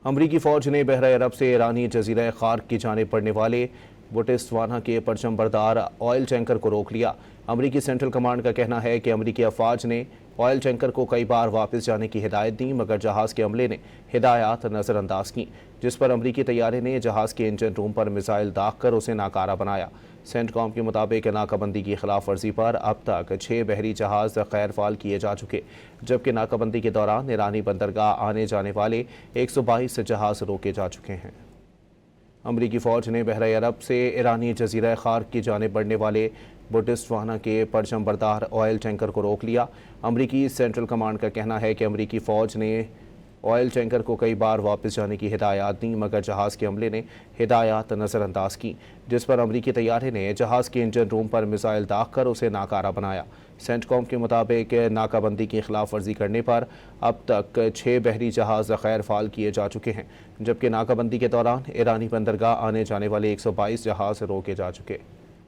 امریکی فوج نے بحرہ عرب سے ایرانی جزیرہ خارق کی جانب پڑنے والے بوٹسوانا کے پرچم بردار آئل ٹینکر کو روک لیا۔ امریکی سینٹرل کمانڈ کا کہنا ہے کہ امریکی افواج نے آئل ٹینکر کو کئی بار واپس جانے کی ہدایت دی، مگر جہاز کے عملے نے ہدایات نظر انداز کیں، جس پر امریکی طیارے نے جہاز کے انجن روم پر میزائل داغ کر اسے ناکارہ بنایا۔ سینٹ کام کے مطابق ناکہ بندی کی خلاف ورزی پر اب تک 6 بحری جہاز غیر فعال کیے جا چکے، جبکہ ناکہ بندی کے دوران ایرانی بندرگاہ آنے جانے والے 122 جہاز روکے جا چکے ہیں۔ امریکی فوج نے بحرہ عرب سے ایرانی جزیرہ خارق کی جانب بڑھنے والے بوٹسوانا کے پرچم بردار آئل ٹینکر کو روک لیا۔ امریکی سینٹرل کمانڈ کا کہنا ہے کہ امریکی فوج نے آئل ٹینکر کو کئی بار واپس جانے کی ہدایات دیں، مگر جہاز کے عملے نے ہدایات نظر انداز کیں، جس پر امریکی طیارے نے جہاز کے انجن روم پر میزائل داغ کر اسے ناکارہ بنایا۔ سینٹ کام کے مطابق ناکہ بندی کی خلاف ورزی کرنے پر اب تک 6 بحری جہاز غیر فعال کیے جا چکے ہیں، جبکہ ناکہ بندی کے دوران ایرانی بندرگاہ آنے جانے والے 122 جہاز روکے جا چکے۔